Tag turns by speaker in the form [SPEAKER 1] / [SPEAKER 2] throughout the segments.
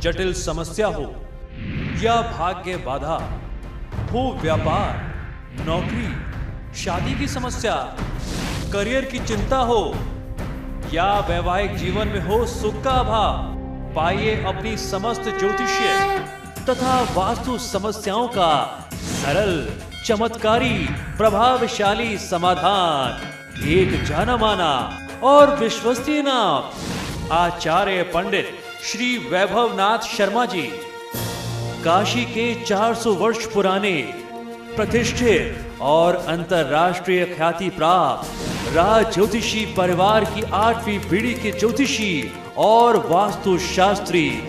[SPEAKER 1] जटिल समस्या हो या भाग्य बाधा हो, व्यापार, नौकरी, शादी की समस्या, करियर की चिंता हो या वैवाहिक जीवन में हो सुख का अभाव, पाइए अपनी समस्त ज्योतिषीय तथा वास्तु समस्याओं का सरल, चमत्कारी, प्रभावशाली समाधान। एक जाना माना और विश्वसनीय नाम, आचार्य पंडित श्री वैभवनाथ शर्मा जी, काशी के 400 वर्ष पुराने प्रतिष्ठित और अंतरराष्ट्रीय ख्याति प्राप्त राज ज्योतिषी परिवार की 8वीं पीढ़ी के ज्योतिषी और वास्तु शास्त्री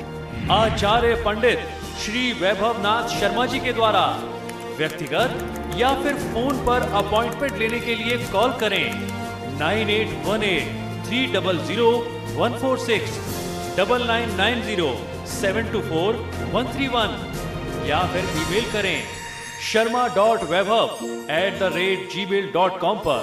[SPEAKER 1] आचार्य पंडित श्री वैभवनाथ शर्मा जी के द्वारा व्यक्तिगत या फिर फोन पर अपॉइंटमेंट लेने के लिए कॉल करें 9818-300-146, 9990-724-131 या फिर ईमेल करें sharma.vaibhav@gmail.com पर।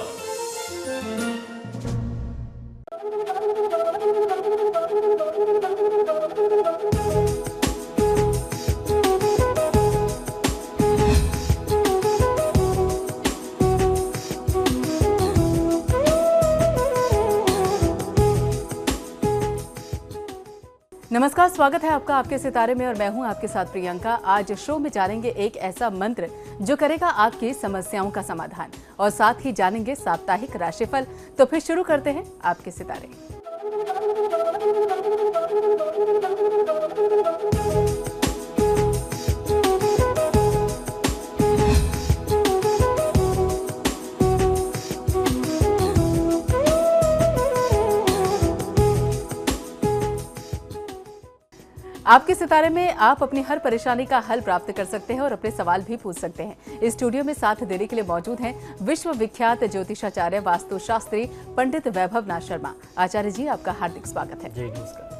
[SPEAKER 2] नमस्कार, स्वागत है आपका आपके सितारे में और मैं हूं आपके साथ प्रियंका। आज शो में जानेंगे एक ऐसा मंत्र जो करेगा आपकी समस्याओं का समाधान और साथ ही जानेंगे साप्ताहिक राशिफल। तो फिर शुरू करते हैं आपके सितारे। आपके सितारे में आप अपनी हर परेशानी का हल प्राप्त कर सकते हैं और अपने सवाल भी पूछ सकते हैं। इस स्टूडियो में साथ देने के लिए मौजूद हैं विश्व विख्यात ज्योतिषाचार्य वास्तु शास्त्री पंडित वैभवनाथ शर्मा। आचार्य जी, आपका हार्दिक स्वागत है।
[SPEAKER 3] जी नमस्कार।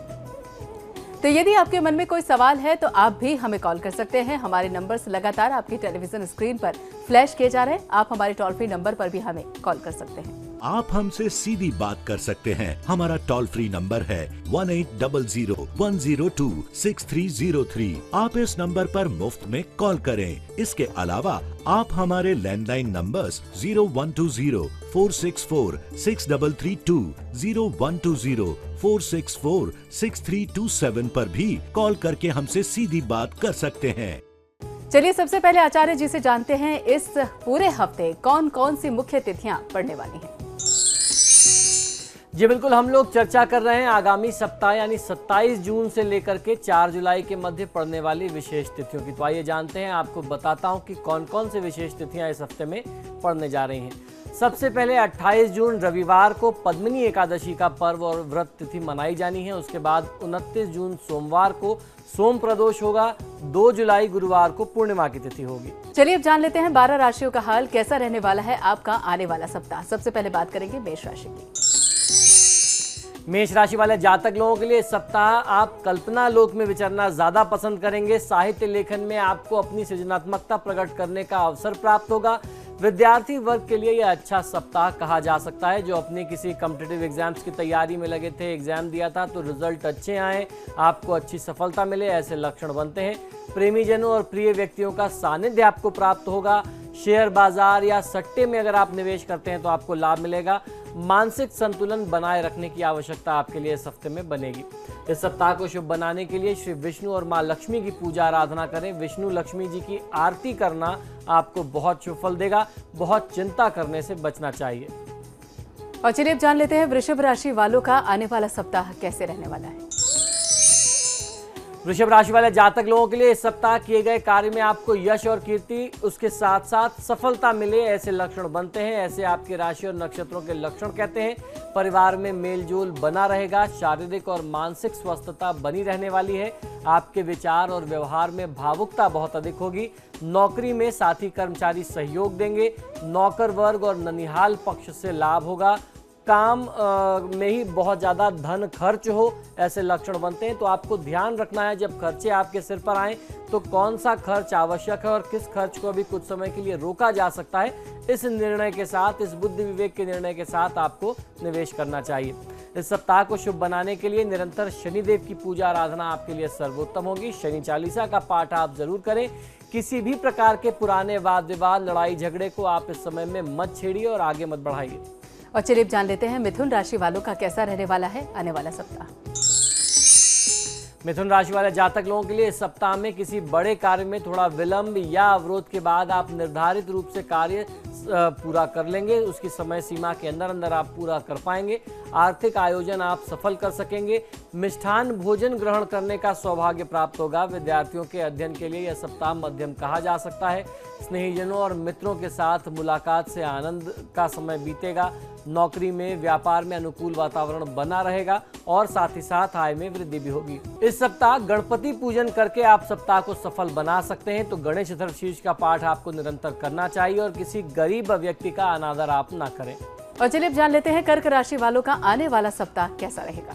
[SPEAKER 2] तो यदि आपके मन में कोई सवाल है तो आप भी हमें कॉल कर सकते हैं। हमारे नंबर्स लगातार आपकी टेलीविजन स्क्रीन पर फ्लैश किए जा रहे हैं। आप हमारे टोल फ्री नंबर पर भी हमें कॉल कर सकते हैं।
[SPEAKER 4] आप हमसे सीधी बात कर सकते हैं। हमारा टोल फ्री नंबर है 1800-102-6303। आप इस नंबर पर मुफ्त में कॉल करें। इसके अलावा आप हमारे लैंडलाइन नंबर्स 0120-464-6332, 0120-464-6327 पर भी कॉल करके हमसे सीधी बात कर सकते हैं।
[SPEAKER 2] चलिए सबसे पहले आचार्य जी से जानते हैं इस पूरे हफ्ते कौन कौन सी मुख्य तिथियां पड़ने वाली हैं।
[SPEAKER 3] जी बिल्कुल, हम लोग चर्चा कर रहे हैं आगामी सप्ताह यानी 27 जून से लेकर के 4 जुलाई के मध्य पड़ने वाली विशेष तिथियों की। तो आइए जानते हैं, आपको बताता हूं कि कौन कौन से विशेष तिथियां इस हफ्ते में पड़ने जा रही हैं। सबसे पहले 28 जून रविवार को पद्मिनी एकादशी का पर्व और व्रत तिथि मनाई जानी है। उसके बाद 29 जून सोमवार को सोम प्रदोष होगा। 2 जुलाई गुरुवार को पूर्णिमा की तिथि होगी।
[SPEAKER 2] चलिए अब जान लेते हैं 12 राशियों का हाल कैसा रहने वाला है आपका आने वाला सप्ताह। सबसे पहले बात करेंगे मेष राशि की।
[SPEAKER 3] मेष राशि वाले जातक लोगों के लिए इस सप्ताह आप कल्पना लोक में विचरना ज्यादा पसंद करेंगे। साहित्य लेखन में आपको अपनी सृजनात्मकता प्रकट करने का अवसर प्राप्त होगा। विद्यार्थी वर्ग के लिए यह अच्छा सप्ताह कहा जा सकता है। जो अपने किसी कॉम्पिटिटिव एग्जाम्स की तैयारी में लगे थे, एग्जाम दिया था तो रिजल्ट अच्छे आए, आपको अच्छी सफलता मिले, ऐसे लक्षण बनते हैं। प्रेमी जनों और प्रिय व्यक्तियों का सानिध्य आपको प्राप्त होगा। शेयर बाजार या सट्टे में अगर आप निवेश करते हैं तो आपको लाभ मिलेगा। मानसिक संतुलन बनाए रखने की आवश्यकता आपके लिए इस हफ्ते में बनेगी। इस सप्ताह को शुभ बनाने के लिए श्री विष्णु और मां लक्ष्मी की पूजा आराधना करें। विष्णु लक्ष्मी जी की आरती करना आपको बहुत शुभ फल देगा। बहुत चिंता करने से बचना चाहिए।
[SPEAKER 2] और चलिए अब जान लेते हैं वृषभ राशि वालों का आने वाला सप्ताह कैसे रहने वाला है।
[SPEAKER 3] वृषभ राशि वाले जातक लोगों के लिए इस सप्ताह किए गए कार्य में आपको यश और कीर्ति, उसके साथ साथ सफलता मिले, ऐसे लक्षण बनते हैं। ऐसे आपके राशि और नक्षत्रों के लक्षण कहते हैं। परिवार में मेलजोल बना रहेगा। शारीरिक और मानसिक स्वस्थता बनी रहने वाली है। आपके विचार और व्यवहार में भावुकता बहुत अधिक होगी। नौकरी में साथी कर्मचारी सहयोग देंगे। नौकर वर्ग और ननिहाल पक्ष से लाभ होगा। काम में ही बहुत ज़्यादा धन खर्च हो, ऐसे लक्षण बनते हैं। तो आपको ध्यान रखना है जब खर्चे आपके सिर पर आएँ तो कौन सा खर्च आवश्यक है और किस खर्च को अभी कुछ समय के लिए रोका जा सकता है। इस निर्णय के साथ, इस बुद्धि विवेक के निर्णय के साथ आपको निवेश करना चाहिए। इस सप्ताह को शुभ बनाने के लिए निरंतर शनिदेव की पूजा आराधना आपके लिए सर्वोत्तम होगी। शनि चालीसा का पाठ आप जरूर करें। किसी भी प्रकार के पुराने वाद विवाद, लड़ाई झगड़े को आप इस समय में मत छेड़िए और आगे मत बढ़ाइए।
[SPEAKER 2] और चलिए जान लेते हैं मिथुन राशि वालों का कैसा रहने वाला है आने वाला सप्ताह।
[SPEAKER 3] मिथुन राशि वाले जातक लोगों के लिए इस सप्ताह में किसी बड़े कार्य में थोड़ा विलंब या अवरोध के बाद आप निर्धारित रूप से कार्य पूरा कर लेंगे। उसकी समय सीमा के अंदर अंदर आप पूरा कर पाएंगे। आर्थिक आयोजन आप सफल कर सकेंगे। मिष्ठान भोजन ग्रहण करने का सौभाग्य प्राप्त होगा। विद्यार्थियों के अध्ययन के लिए यह सप्ताह मध्यम कहा जा सकता है। स्नेहीजनों और मित्रों के साथ मुलाकात से आनंद का समय बीतेगा। नौकरी में, व्यापार में अनुकूल वातावरण बना रहेगा और साथ ही साथ आय में वृद्धि भी होगी। इस सप्ताह गणपति पूजन करके आप सप्ताह को सफल बना सकते हैं, तो गणेश चतुर्थी का पाठ आपको निरंतर करना चाहिए और किसी गरीब व्यक्ति का अनादर आप ना करें।
[SPEAKER 2] और चलिए अब जान लेते हैं कर्क राशि वालों का आने वाला सप्ताह कैसा रहेगा।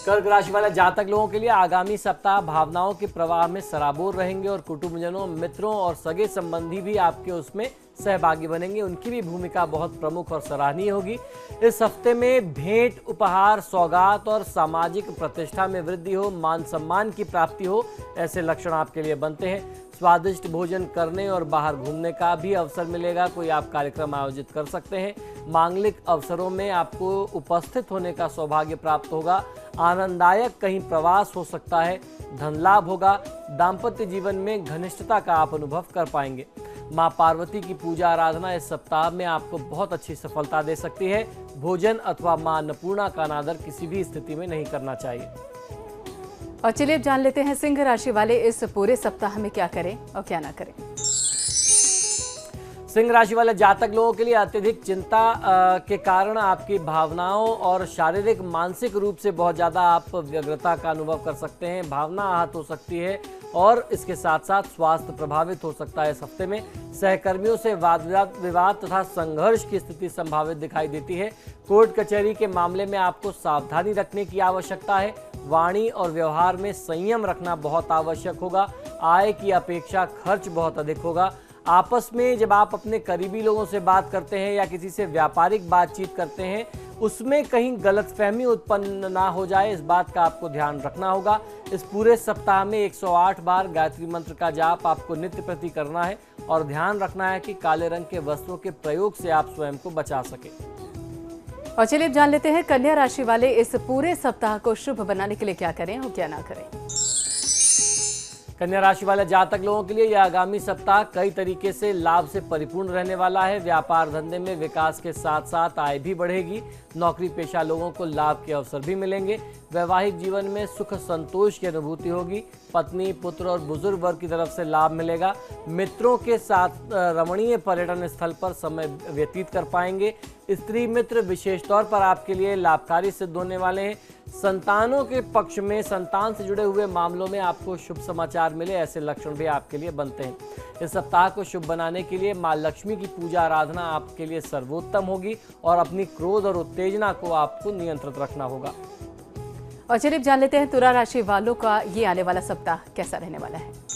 [SPEAKER 3] कर्क राशि वाले जातक लोगों के लिए आगामी सप्ताह भावनाओं के प्रवाह में सराबोर रहेंगे और कुटुंबजनों, मित्रों और सगे संबंधी भी आपके उसमें सहभागी बनेंगे। उनकी भी भूमिका बहुत प्रमुख और सराहनीय होगी। इस हफ्ते में भेंट, उपहार, सौगात और सामाजिक प्रतिष्ठा में वृद्धि हो, मान सम्मान की प्राप्ति हो, ऐसे लक्षण आपके लिए बनते हैं। स्वादिष्ट भोजन करने और बाहर घूमने का भी अवसर मिलेगा। कोई आप कार्यक्रम आयोजित कर सकते हैं। मांगलिक अवसरों में आपको उपस्थित होने का सौभाग्य प्राप्त होगा। आनंददायक कहीं प्रवास हो सकता है। धन लाभ होगा। दाम्पत्य जीवन में घनिष्ठता का आप अनुभव कर पाएंगे। मां पार्वती की पूजा आराधना इस सप्ताह में आपको बहुत अच्छी सफलता दे सकती है। भोजन अथवा मां अन्नपूर्णा का अनादर किसी भी स्थिति में नहीं करना चाहिए।
[SPEAKER 2] और चलिए अब जान लेते हैं सिंह राशि वाले इस पूरे सप्ताह में क्या करें और क्या ना करें।
[SPEAKER 3] सिंह राशि वाले जातक लोगों के लिए अत्यधिक चिंता के कारण आपकी भावनाओं और शारीरिक, मानसिक रूप से बहुत ज़्यादा आप व्यग्रता का अनुभव कर सकते हैं। भावना आहत हो सकती है और इसके साथ साथ स्वास्थ्य प्रभावित हो सकता है। इस हफ्ते में सहकर्मियों से वाद विवाद तथा संघर्ष की स्थिति संभावित दिखाई देती है। कोर्ट कचहरी के मामले में आपको सावधानी रखने की आवश्यकता है। वाणी और व्यवहार में संयम रखना बहुत आवश्यक होगा। आय की अपेक्षा खर्च बहुत अधिक होगा। आपस में जब आप अपने करीबी लोगों से बात करते हैं या किसी से व्यापारिक बातचीत करते हैं, उसमें कहीं गलतफहमी उत्पन्न ना हो जाए, इस बात का आपको ध्यान रखना होगा। इस पूरे सप्ताह में 108 बार गायत्री मंत्र का जाप आपको नित्य प्रति करना है और ध्यान रखना है कि काले रंग के वस्त्रों के प्रयोग से आप स्वयं को बचा सके।
[SPEAKER 2] और चलिए जान लेते हैं कन्या राशि वाले इस पूरे सप्ताह को शुभ बनाने के लिए क्या करें और क्या ना करें।
[SPEAKER 3] कन्या राशि वाले जातक लोगों के लिए यह आगामी सप्ताह कई तरीके से लाभ से परिपूर्ण रहने वाला है। व्यापार धंधे में विकास के साथ साथ आय भी बढ़ेगी। नौकरी पेशा लोगों को लाभ के अवसर भी मिलेंगे। वैवाहिक जीवन में सुख संतोष की अनुभूति होगी। पत्नी, पुत्र और बुजुर्ग वर्ग की तरफ से लाभ मिलेगा। मित्रों के साथ रमणीय पर्यटन स्थल पर समय व्यतीत कर पाएंगे। स्त्री मित्र विशेष तौर पर आपके लिए लाभकारी सिद्ध होने वाले हैं। संतानों के पक्ष में संतान से जुड़े हुए मामलों में आपको शुभ समाचार मिले, ऐसे लक्षण भी आपके लिए बनते हैं। इस सप्ताह को शुभ बनाने के लिए मां लक्ष्मी की पूजा आराधना आपके लिए सर्वोत्तम होगी और अपनी क्रोध और उत्तेजना को आपको नियंत्रित रखना होगा।
[SPEAKER 2] और चलिए जान लेते हैं तुला राशि वालों का ये आने वाला सप्ताह कैसा रहने वाला है।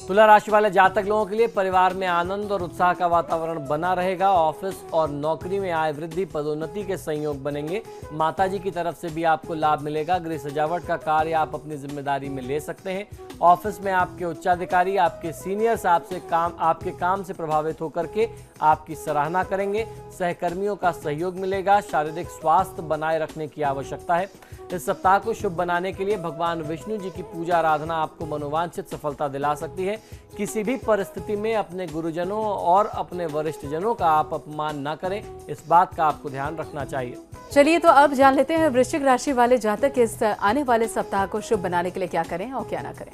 [SPEAKER 3] तुला राशि वाले जातक लोगों के लिए परिवार में आनंद और उत्साह का वातावरण बना रहेगा। ऑफिस और नौकरी में आय वृद्धि, पदोन्नति के संयोग बनेंगे। माताजी की तरफ से भी आपको लाभ मिलेगा। गृह सजावट का कार्य आप अपनी जिम्मेदारी में ले सकते हैं। ऑफिस में आपके उच्चाधिकारी, आपके सीनियर्स आपके काम से प्रभावित होकर के आपकी सराहना करेंगे। सहकर्मियों का सहयोग मिलेगा। शारीरिक स्वास्थ्य बनाए रखने की आवश्यकता है। इस सप्ताह को शुभ बनाने के लिए भगवान विष्णु जी की पूजा आराधना आपको मनोवांछित सफलता दिला सकती है। किसी भी परिस्थिति में अपने गुरुजनों और अपने वरिष्ठ जनों का आप अपमान न करें, इस बात का आपको ध्यान रखना चाहिए।
[SPEAKER 2] चलिए तो अब जान लेते हैं वृश्चिक राशि वाले जातक इस आने वाले सप्ताह को शुभ बनाने के लिए क्या करें और क्या ना करें।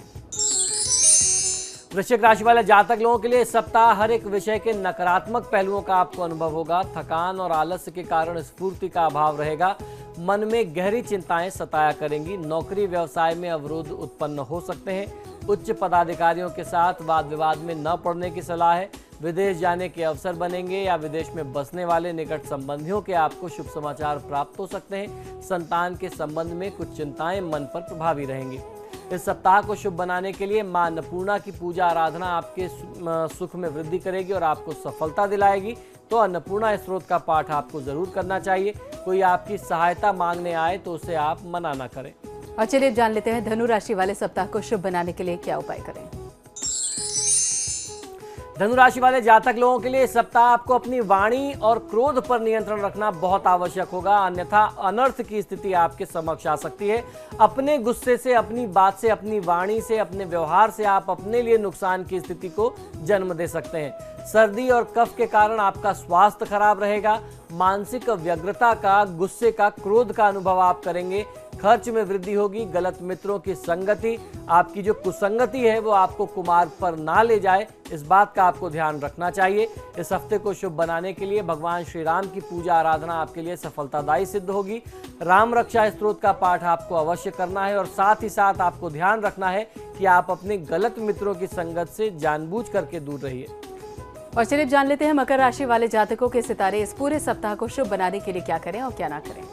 [SPEAKER 3] वृश्चिक राशि वाले जातक लोगों के लिए इस सप्ताह हर एक विषय के नकारात्मक पहलुओं का आपको अनुभव होगा। थकान और आलस्य के कारण स्फूर्ति का अभाव रहेगा। मन में गहरी चिंताएं सताया करेंगी। नौकरी व्यवसाय में अवरोध उत्पन्न हो सकते हैं। उच्च पदाधिकारियों के साथ वाद विवाद में न पड़ने की सलाह है। विदेश जाने के अवसर बनेंगे या विदेश में बसने वाले निकट संबंधियों के आपको शुभ समाचार प्राप्त हो सकते हैं। संतान के संबंध में कुछ चिंताएं मन पर प्रभावी रहेंगी। इस सप्ताह को शुभ बनाने के लिए मां अन्नपूर्णा की पूजा आराधना आपके सुख में वृद्धि करेगी और आपको सफलता दिलाएगी। तो अन्नपूर्णा स्त्रोत का पाठ आपको जरूर करना चाहिए। कोई आपकी सहायता मांगने आए तो उसे आप मना ना करें।
[SPEAKER 2] और चलिए जान लेते हैं धनु राशि वाले सप्ताह को शुभ बनाने के लिए क्या उपाय करें।
[SPEAKER 3] धनु राशि वाले जातक लोगों के लिए इस सप्ताह आपको अपनी वाणी और क्रोध पर नियंत्रण रखना बहुत आवश्यक होगा, अन्यथा अनर्थ की स्थिति आपके समक्ष आ सकती है। अपने गुस्से से, अपनी बात से, अपनी वाणी से, अपने व्यवहार से आप अपने लिए नुकसान की स्थिति को जन्म दे सकते हैं। सर्दी और कफ के कारण आपका स्वास्थ्य खराब रहेगा। मानसिक व्यग्रता का, गुस्से का, क्रोध का अनुभव आप करेंगे। खर्च में वृद्धि होगी। गलत मित्रों की संगति, आपकी जो कुसंगति है वो आपको कुमार्ग पर ना ले जाए, इस बात का आपको ध्यान रखना चाहिए। इस हफ्ते को शुभ बनाने के लिए भगवान श्री राम की पूजा आराधना आपके लिए सफलतादायी सिद्ध होगी। राम रक्षा स्तोत्र का पाठ आपको अवश्य करना है और साथ ही साथ आपको ध्यान रखना है कि आप अपने गलत मित्रों की संगत से जानबूझ करके दूर रहिए।
[SPEAKER 2] और चलिए जान लेते हैं मकर राशि वाले जातकों के सितारे इस पूरे सप्ताह को शुभ बनाने के लिए क्या करें और क्या ना करें।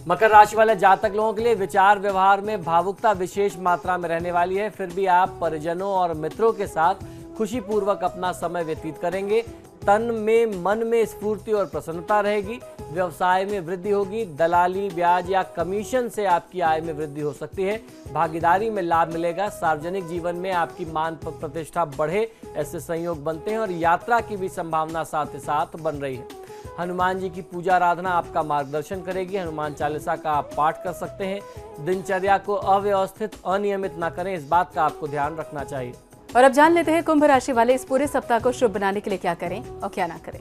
[SPEAKER 3] मकर राशि वाले जातक लोगों के लिए विचार व्यवहार में भावुकता विशेष मात्रा में रहने वाली है। फिर भी आप परिजनों और मित्रों के साथ खुशीपूर्वक अपना समय व्यतीत करेंगे। तन में, मन में स्फूर्ति और प्रसन्नता रहेगी। व्यवसाय में वृद्धि होगी। दलाली, ब्याज या कमीशन से आपकी आय में वृद्धि हो सकती है। भागीदारी में लाभ मिलेगा। सार्वजनिक जीवन में आपकी मान प्रतिष्ठा बढ़े, ऐसे संयोग बनते हैं और यात्रा की भी संभावना साथ ही साथ बन रही है। हनुमान जी की पूजा आराधना आपका मार्गदर्शन करेगी। हनुमान चालीसा का आप पाठ कर सकते हैं। दिनचर्या को अव्यवस्थित, अनियमित ना करें, इस बात का आपको ध्यान रखना चाहिए।
[SPEAKER 2] और अब जान लेते हैं कुंभ राशि वाले इस पूरे सप्ताह को शुभ बनाने के लिए क्या करें और क्या ना करें।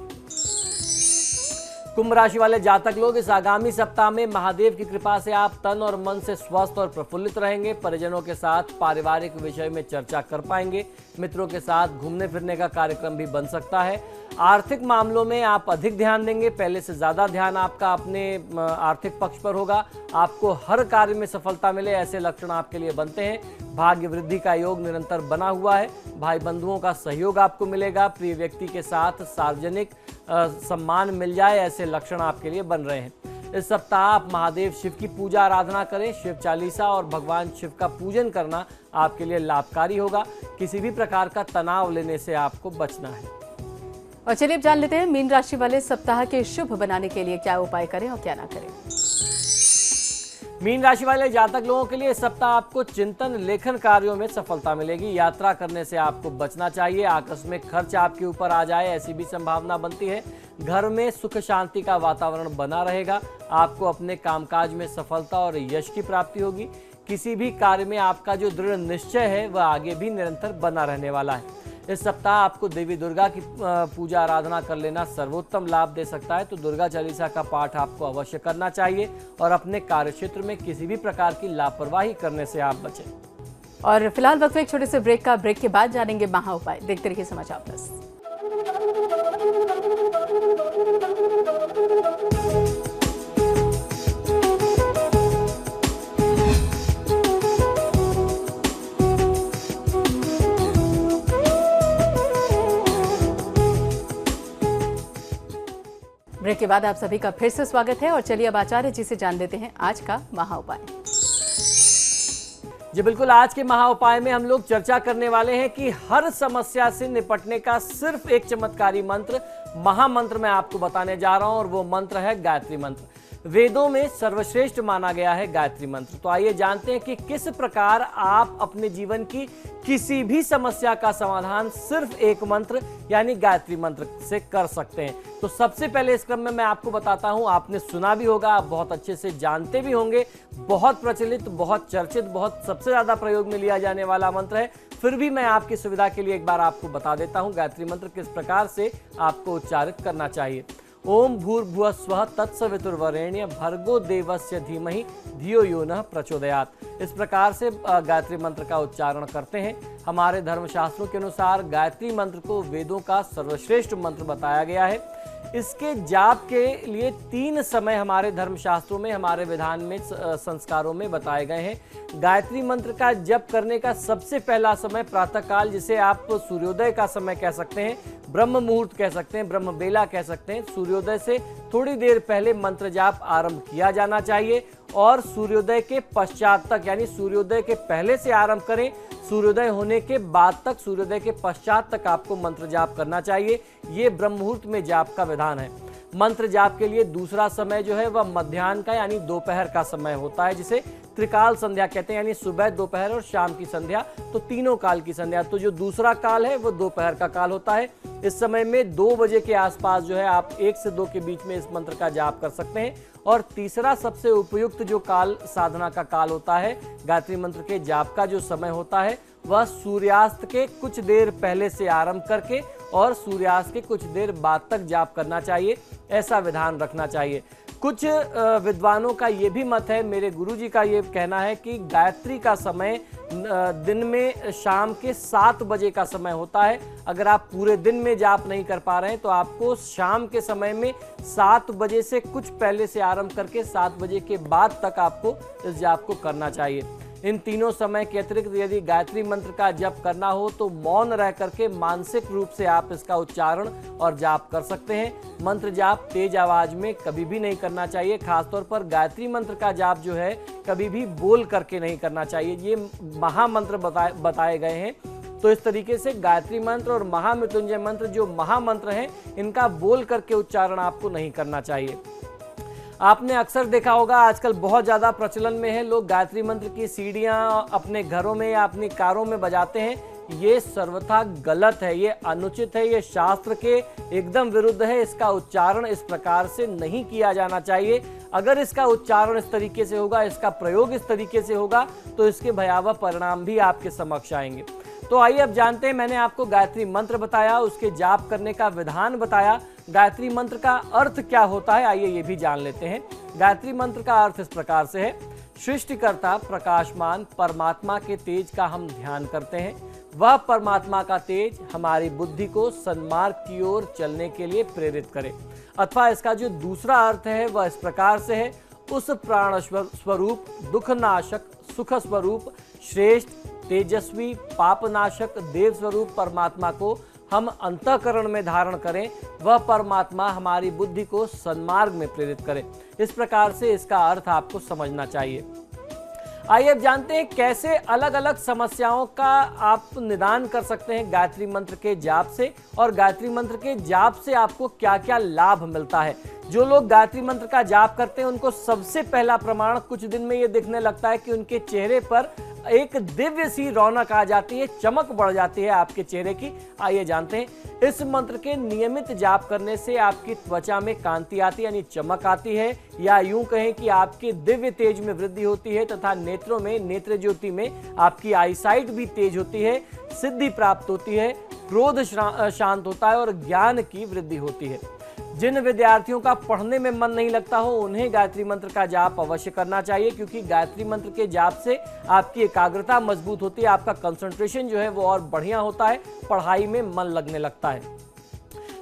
[SPEAKER 3] कुंभ राशि वाले जातक लोग इस आगामी सप्ताह में महादेव की कृपा से आप तन और मन से स्वस्थ और प्रफुल्लित रहेंगे। परिजनों के साथ पारिवारिक विषय में चर्चा कर पाएंगे। मित्रों के साथ घूमने फिरने का कार्यक्रम भी बन सकता है। आर्थिक मामलों में आप अधिक ध्यान देंगे। पहले से ज्यादा ध्यान आपका अपने आर्थिक पक्ष पर होगा। आपको हर कार्य में सफलता मिले, ऐसे लक्षण आपके लिए बनते हैं। भाग्य वृद्धि का योग निरंतर बना हुआ है। भाई बंधुओं का सहयोग आपको मिलेगा। प्रिय व्यक्ति के साथ सार्वजनिक सम्मान मिल जाए, ऐसे लक्षण आपके लिए बन रहे हैं। इस सप्ताह आप महादेव शिव की पूजा आराधना करें। शिव चालीसा और भगवान शिव का पूजन करना आपके लिए लाभकारी होगा। किसी भी प्रकार का तनाव लेने से आपको बचना है।
[SPEAKER 2] और चलिए अब जान लेते हैं मीन राशि वाले सप्ताह के शुभ बनाने के लिए क्या उपाय करें और क्या ना करें।
[SPEAKER 3] मीन राशि वाले जातक लोगों के लिए इस सप्ताह आपको चिंतन लेखन कार्यों में सफलता मिलेगी। यात्रा करने से आपको बचना चाहिए। आकस्मिक खर्च आपके ऊपर आ जाए, ऐसी भी संभावना बनती है। घर में सुख शांति का वातावरण बना रहेगा। आपको अपने कामकाज में सफलता और यश की प्राप्ति होगी। किसी भी कार्य में आपका जो दृढ़ निश्चय है वह आगे भी निरंतर बना रहने वाला है। इस सप्ताह आपको देवी दुर्गा की पूजा आराधना कर लेना सर्वोत्तम लाभ दे सकता है। तो दुर्गा चालीसा का पाठ आपको अवश्य करना चाहिए और अपने कार्यक्षेत्र में किसी भी प्रकार की लापरवाही करने से आप बचें।
[SPEAKER 2] और फिलहाल वक्त एक छोटे से ब्रेक का। ब्रेक के बाद जानेंगे महा उपाय। देखते रहिए समाचार प्लस। ब्रेक के बाद आप सभी का फिर से स्वागत है और चलिए अब आचार्य जी से जान लेते हैं आज का महा उपाय।
[SPEAKER 3] जी बिल्कुल, आज के महा उपाय में हम लोग चर्चा करने वाले हैं कि हर समस्या से निपटने का सिर्फ एक चमत्कारी मंत्र, महामंत्र मैं आपको बताने जा रहा हूं और वो मंत्र है गायत्री मंत्र। वेदों में सर्वश्रेष्ठ माना गया है गायत्री मंत्र। तो आइए जानते हैं कि किस प्रकार आप अपने जीवन की किसी भी समस्या का समाधान सिर्फ एक मंत्र यानी गायत्री मंत्र से कर सकते हैं। तो सबसे पहले इस क्रम में मैं आपको बताता हूं, आपने सुना भी होगा, आप बहुत अच्छे से जानते भी होंगे, बहुत प्रचलित, बहुत चर्चित, बहुत सबसे ज्यादा प्रयोग में लिया जाने वाला मंत्र है। फिर भी मैं आपकी सुविधा के लिए एक बार आपको बता देता हूं गायत्री मंत्र किस प्रकार से आपको उच्चारित करना चाहिए। ओम भूर्भुवः स्वः तत्सवितुर्वरेण्यं भर्गो देवस्य धीमहि धियो यो नः प्रचोदयात्। इस प्रकार से गायत्री मंत्र का उच्चारण करते हैं। हमारे धर्मशास्त्रों के अनुसार गायत्री मंत्र को वेदों का सर्वश्रेष्ठ मंत्र बताया गया है। इसके जाप के लिए 3 समय हमारे धर्मशास्त्रों में, हमारे विधान में, संस्कारों में बताए गए हैं। गायत्री मंत्र का जप करने का सबसे पहला समय प्रातःकाल, जिसे आप सूर्योदय का समय कह सकते हैं, ब्रह्म मुहूर्त कह सकते हैं, ब्रह्म बेला कह सकते हैं। सूर्योदय से थोड़ी देर पहले मंत्र जाप आरंभ किया जाना चाहिए और सूर्योदय के पश्चात तक, यानी सूर्योदय के पहले से आरंभ करें, सूर्योदय होने के बाद तक, सूर्योदय के पश्चात तक आपको मंत्र जाप करना चाहिए। ये ब्रह्म मुहूर्त में जाप का विधान है। मंत्र जाप के लिए दूसरा समय जो है वह मध्याह्न का यानी दोपहर का समय होता है, जिसे त्रिकाल संध्या कहते हैं, यानी सुबह, दोपहर और शाम की संध्या, तो तीनों काल की संध्या। तो जो दूसरा काल है वो दोपहर का काल होता है। इस समय में 2 बजे के आसपास जो है आप 1 से 2 के बीच में इस मंत्र का जाप कर सकते हैं। और तीसरा सबसे उपयुक्त जो काल साधना का काल होता है, गायत्री मंत्र के जाप का जो समय होता है, वह सूर्यास्त के कुछ देर पहले से आरंभ करके और सूर्यास्त के कुछ देर बाद तक जाप करना चाहिए। ऐसा विधान रखना चाहिए। कुछ विद्वानों का ये भी मत है, मेरे गुरुजी का ये कहना है कि गायत्री का समय दिन में शाम के 7 बजे का समय होता है। अगर आप पूरे दिन में जाप नहीं कर पा रहे हैं तो आपको शाम के समय में 7 बजे से कुछ पहले से आरंभ करके 7 बजे के बाद तक आपको इस जाप को करना चाहिए। इन तीनों समय के अतिरिक्त यदि गायत्री मंत्र का जप करना हो तो मौन रह करके मानसिक रूप से आप इसका उच्चारण और जाप कर सकते हैं। मंत्र जाप तेज आवाज में कभी भी नहीं करना चाहिए। खासतौर पर गायत्री मंत्र का जाप जो है कभी भी बोल करके नहीं करना चाहिए। ये महामंत्र बताए गए हैं, तो इस तरीके से गायत्री मंत्र और महामृत्युंजय मंत्र जो महामंत्र हैं, इनका बोल करके उच्चारण आपको नहीं करना चाहिए। आपने अक्सर देखा होगा, आजकल बहुत ज़्यादा प्रचलन में है, लोग गायत्री मंत्र की सीढ़ियाँ अपने घरों में या अपनी कारों में बजाते हैं। ये सर्वथा गलत है, ये अनुचित है, ये शास्त्र के एकदम विरुद्ध है। इसका उच्चारण इस प्रकार से नहीं किया जाना चाहिए। अगर इसका उच्चारण इस तरीके से होगा, इसका प्रयोग इस तरीके से होगा, तो इसके भयावह परिणाम भी आपके समक्ष आएंगे। तो आइए अब जानते हैं, मैंने आपको गायत्री मंत्र बताया, उसके जाप करने का विधान बताया, गायत्री मंत्र का अर्थ क्या होता है, आइए ये भी जान लेते हैं। गायत्री मंत्र का अर्थ इस प्रकार से है, सृष्टिकर्ता प्रकाशमान परमात्मा के तेज का हम ध्यान करते हैं। वह परमात्मा का तेज हमारी बुद्धि को सन्मार्ग की ओर चलने के लिए प्रेरित करे। अथवा इसका जो दूसरा अर्थ है वह इस प्रकार से है, उस प्राण स्वरूप, दुखनाशक, सुख स्वरूप, श्रेष्ठ, तेजस्वी, पापनाशक, देव स्वरूप परमात्मा को हम अंतःकरण में धारण करें। वह परमात्मा हमारी बुद्धि को सन्मार्ग में प्रेरित करे। इस प्रकार से इसका अर्थ आपको समझना चाहिए। आइए अब जानते हैं कैसे अलग अलग समस्याओं का आप निदान कर सकते हैं गायत्री मंत्र के जाप से, और गायत्री मंत्र के जाप से आपको क्या क्या लाभ मिलता है। जो लोग गायत्री मंत्र का जाप करते हैं उनको सबसे पहला प्रमाण कुछ दिन में ये दिखने लगता है कि उनके चेहरे पर एक दिव्य सी रौनक आ जाती है, चमक बढ़ जाती है आपके चेहरे की। आइए जानते हैं, इस मंत्र के नियमित जाप करने से आपकी त्वचा में कांति आती है, यानी चमक आती है, या यूं कहें कि आपके दिव्य तेज में वृद्धि होती है तथा नेत्रों में, नेत्र ज्योति में आपकी आईसाइट भी तेज होती है, सिद्धि प्राप्त होती है, क्रोध शांत होता है और ज्ञान की वृद्धि होती है। जिन विद्यार्थियों का पढ़ने में मन नहीं लगता हो उन्हें गायत्री मंत्र का जाप अवश्य करना चाहिए, क्योंकि गायत्री मंत्र के जाप से आपकी एकाग्रता मजबूत होती है, आपका कंसंट्रेशन जो है वो और बढ़िया होता है, पढ़ाई में मन लगने लगता है।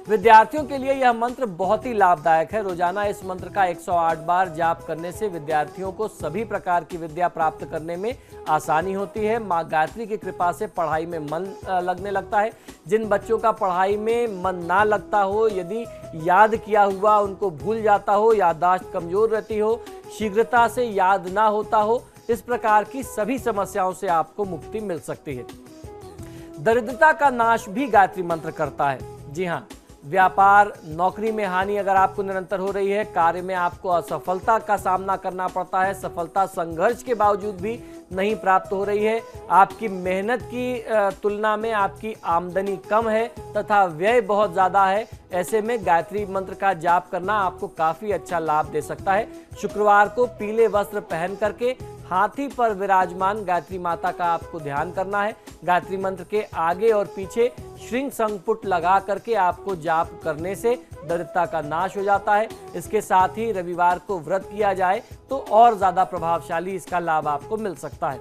[SPEAKER 3] विद्यार्थियों के लिए यह मंत्र बहुत ही लाभदायक है। रोजाना इस मंत्र का 108 बार जाप करने से विद्यार्थियों को सभी प्रकार की विद्या प्राप्त करने में आसानी होती है। माँ गायत्री की कृपा से पढ़ाई में मन लगने लगता है। जिन बच्चों का पढ़ाई में मन ना लगता हो, यदि याद किया हुआ उनको भूल जाता हो, याददाश्त कमजोर रहती हो, शीघ्रता से याद ना होता हो, इस प्रकार की सभी समस्याओं से आपको मुक्ति मिल सकती है। दरिद्रता का नाश भी गायत्री मंत्र करता है। जी हाँ, व्यापार, नौकरी में हानि अगर आपको निरंतर हो रही है, कार्य में आपको असफलता का सामना करना पड़ता है, सफलता संघर्ष के बावजूद भी नहीं प्राप्त हो रही है, आपकी मेहनत की तुलना में आपकी आमदनी कम है तथा व्यय बहुत ज़्यादा है, ऐसे में गायत्री मंत्र का जाप करना आपको काफ़ी अच्छा लाभ दे सकता है। शुक्रवार को पीले वस्त्र पहन करके हाथी पर विराजमान गायत्री माता का आपको ध्यान करना है। गायत्री मंत्र के आगे और पीछे श्रृंग संपुट लगा करके आपको जाप करने से दरिद्रता का नाश हो जाता है। इसके साथ ही रविवार को व्रत किया जाए तो और ज्यादा प्रभावशाली इसका लाभ आपको मिल सकता है।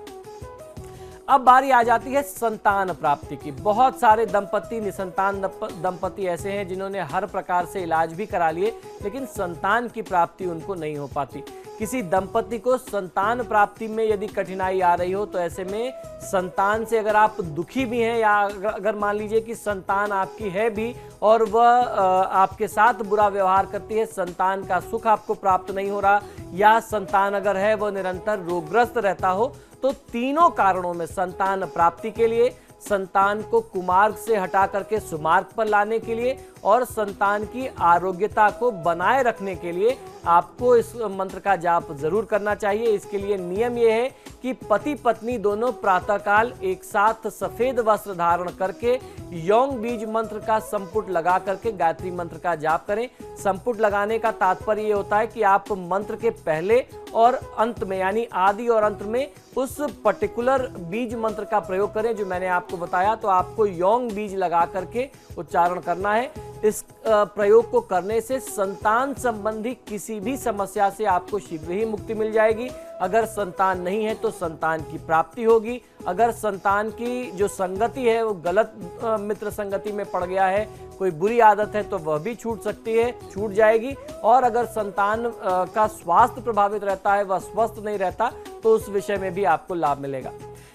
[SPEAKER 3] अब बारी आ जाती है संतान प्राप्ति की। बहुत सारे दंपति, निसंतान दंपति ऐसे हैं जिन्होंने हर प्रकार से इलाज भी करा लिए, लेकिन संतान की प्राप्ति उनको नहीं हो पाती। किसी दंपति को संतान प्राप्ति में यदि कठिनाई आ रही हो तो ऐसे में संतान से अगर आप दुखी भी हैं, या अगर मान लीजिए कि संतान आपकी है भी और वह आपके साथ बुरा व्यवहार करती है, संतान का सुख आपको प्राप्त नहीं हो रहा, या संतान अगर है वो निरंतर रोगग्रस्त रहता हो, तो तीनों कारणों में संतान प्राप्ति के लिए, संतान को कुमार्ग से हटा करके सुमार्ग पर लाने के लिए और संतान की आरोग्यता को बनाए रखने के लिए आपको इस मंत्र का जाप जरूर करना चाहिए। इसके लिए नियम यह है कि पति पत्नी दोनों प्रातःकाल एक साथ सफेद वस्त्र धारण करके यौंग बीज मंत्र का संपुट लगा करके गायत्री मंत्र का जाप करें। संपुट लगाने का तात्पर्य ये होता है कि आप मंत्र के पहले और अंत में, यानी आदि और अंत में उस पर्टिकुलर बीज मंत्र का प्रयोग करें जो मैंने आपको बताया। तो आपको यौंग बीज लगा करके उच्चारण करना है। इस प्रयोग को करने से संतान संबंधी किसी भी समस्या से आपको शीघ्र ही मुक्ति मिल जाएगी। अगर संतान नहीं है तो संतान की प्राप्ति होगी। अगर संतान की जो संगति है वो गलत मित्र संगति में पड़ गया है, कोई बुरी आदत है, तो वह भी छूट सकती है, छूट जाएगी। और अगर संतान का स्वास्थ्य प्रभावित रहता है, वह स्वस्थ नहीं रहता, तो उस विषय में भी आपको लाभ मिलेगा।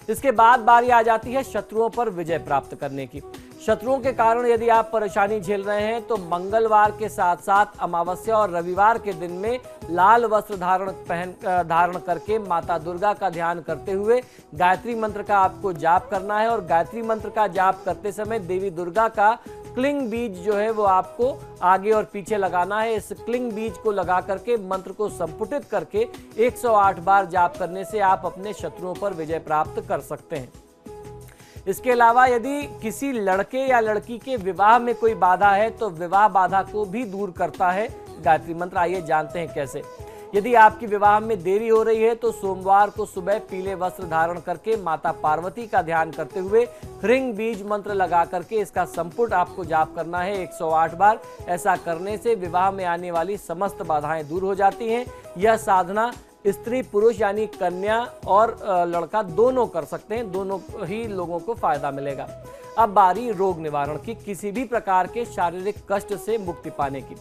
[SPEAKER 3] इसके बाद बारी आ जाती है शत्रुओं पर विजय प्राप्त करने की। शत्रुओं के कारण यदि आप परेशानी झेल रहे हैं तो मंगलवार के साथ साथ अमावस्या और रविवार के दिन में लाल वस्त्र धारण करके माता दुर्गा का ध्यान करते हुए गायत्री मंत्र का आपको जाप करना है। और गायत्री मंत्र का जाप करते समय देवी दुर्गा का क्लिंग बीज जो है वो आपको आगे और पीछे लगाना है। इस क्लिंग बीज को लगा करके मंत्र को संपुटित करके 108 बार जाप करने से आप अपने शत्रुओं पर विजय प्राप्त कर सकते हैं। इसके अलावा यदि किसी लड़के या लड़की के विवाह में कोई बाधा है तो विवाह बाधा को भी दूर करता है गायत्री मंत्र। आइए जानते हैं कैसे। यदि आपकी विवाह में देरी हो रही है तो सोमवार को सुबह पीले वस्त्र धारण करके माता पार्वती का ध्यान करते हुए ह्रीं बीज मंत्र लगा करके इसका संपुट आपको जाप करना है 108 बार। ऐसा करने से विवाह में आने वाली समस्त बाधाएं दूर हो जाती हैं। यह साधना स्त्री पुरुष यानी कन्या और लड़का दोनों कर सकते हैं, दोनों ही लोगों को फायदा मिलेगा। अब बारी रोग निवारण की, किसी भी प्रकार के शारीरिक कष्ट से मुक्ति पाने की।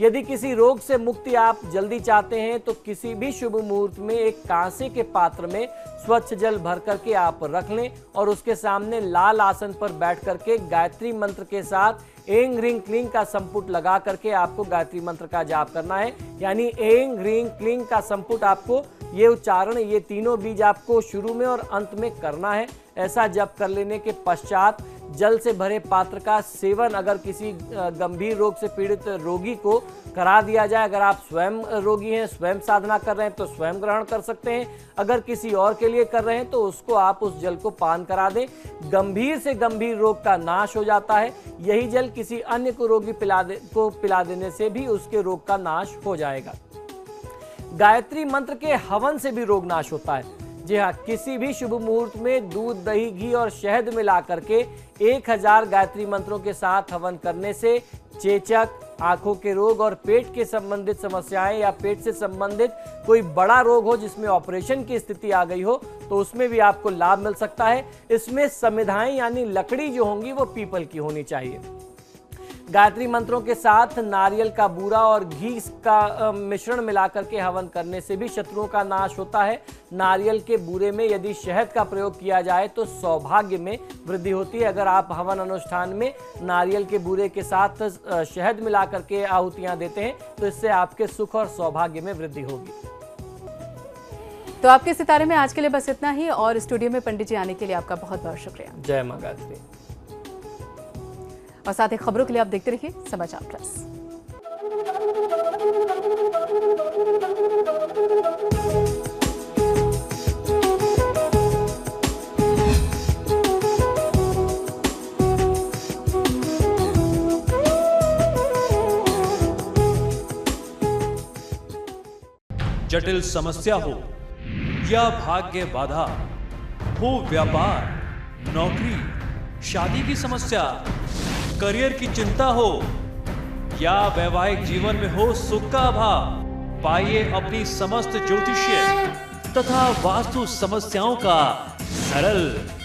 [SPEAKER 3] यदि किसी रोग से मुक्ति आप जल्दी चाहते हैं तो किसी भी शुभ मुहूर्त में एक कांसे के पात्र में स्वच्छ जल भर करके आप रख लें और उसके सामने लाल आसन पर बैठ करके गायत्री मंत्र के साथ एंग ह्रीं क्लीं का संपुट लगा करके आपको गायत्री मंत्र का जाप करना है। यानी एंग ह्रीं क्लीं का संपुट आपको ये उच्चारण, ये तीनों बीज आपको शुरू में और अंत में करना है। ऐसा जप कर लेने के पश्चात जल से भरे पात्र का सेवन अगर किसी गंभीर रोग से पीड़ित रोगी को करा दिया जाए, अगर आप स्वयं रोगी हैं, स्वयं साधना कर रहे हैं तो स्वयं ग्रहण कर सकते हैं। अगर किसी और के लिए कर रहे हैं तो उसको आप उस जल को पान करा दें। गंभीर से गंभीर रोग का नाश हो जाता है। यही जल किसी अन्य को रोगी पिला देने से भी उसके रोग का नाश हो जाएगा। गायत्री मंत्र के हवन से भी रोग नाश होता है। जी हाँ, किसी भी शुभ मुहूर्त में दूध, दही, घी और शहद मिला करके 1000 गायत्री मंत्रों के साथ हवन करने से चेचक, आंखों के रोग और पेट के संबंधित समस्याएं या पेट से संबंधित कोई बड़ा रोग हो जिसमें ऑपरेशन की स्थिति आ गई हो तो उसमें भी आपको लाभ मिल सकता है। इसमें समिधाएं यानी लकड़ी जो होंगी वो पीपल की होनी चाहिए। गायत्री मंत्रों के साथ नारियल का बूरा और घी का मिश्रण मिलाकर के हवन करने से भी शत्रुओं का नाश होता है। नारियल के बूरे में यदि शहद का प्रयोग किया जाए तो सौभाग्य में वृद्धि होती है। अगर आप हवन अनुष्ठान में नारियल के बूरे के साथ शहद मिलाकर के आहुतियां देते हैं तो इससे आपके सुख और सौभाग्य में वृद्धि होगी।
[SPEAKER 2] तो आपके सितारे में आज के लिए बस इतना ही और स्टूडियो में पंडित जी आने के लिए आपका बहुत बहुत शुक्रिया।
[SPEAKER 3] जय मां गायत्री।
[SPEAKER 2] और साथ ही खबरों के लिए आप देखते रहिए समाचार प्लस।
[SPEAKER 1] जटिल समस्या हो या भाग्य बाधा हो, व्यापार, नौकरी, शादी की समस्या, करियर की चिंता हो या वैवाहिक जीवन में हो सुख का अभाव, पाइए अपनी समस्त ज्योतिषीय तथा वास्तु समस्याओं का सरल,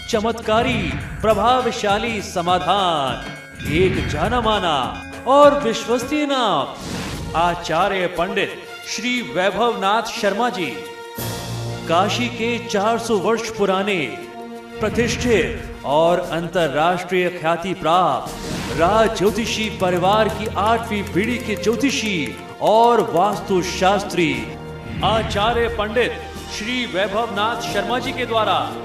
[SPEAKER 1] चमत्कारी, प्रभावशाली समाधान। एक जाना माना और विश्वसनीय नाम आचार्य पंडित श्री वैभवनाथ शर्मा जी, काशी के 400 वर्ष पुराने प्रतिष्ठित और अंतरराष्ट्रीय ख्याति प्राप्त राज ज्योतिषी परिवार की 8वीं पीढ़ी के ज्योतिषी और वास्तु शास्त्री। आचार्य पंडित श्री वैभवनाथ शर्मा जी के द्वारा।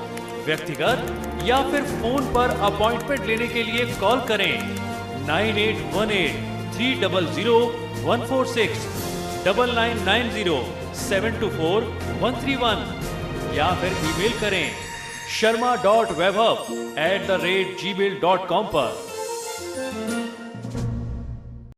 [SPEAKER 1] व्यक्तिगत या फिर फोन पर अपॉइंटमेंट लेने के लिए कॉल करें 9818-300-146, 9990-724-131 या फिर ईमेल करें sharma.vaibhav@gmail.com पर।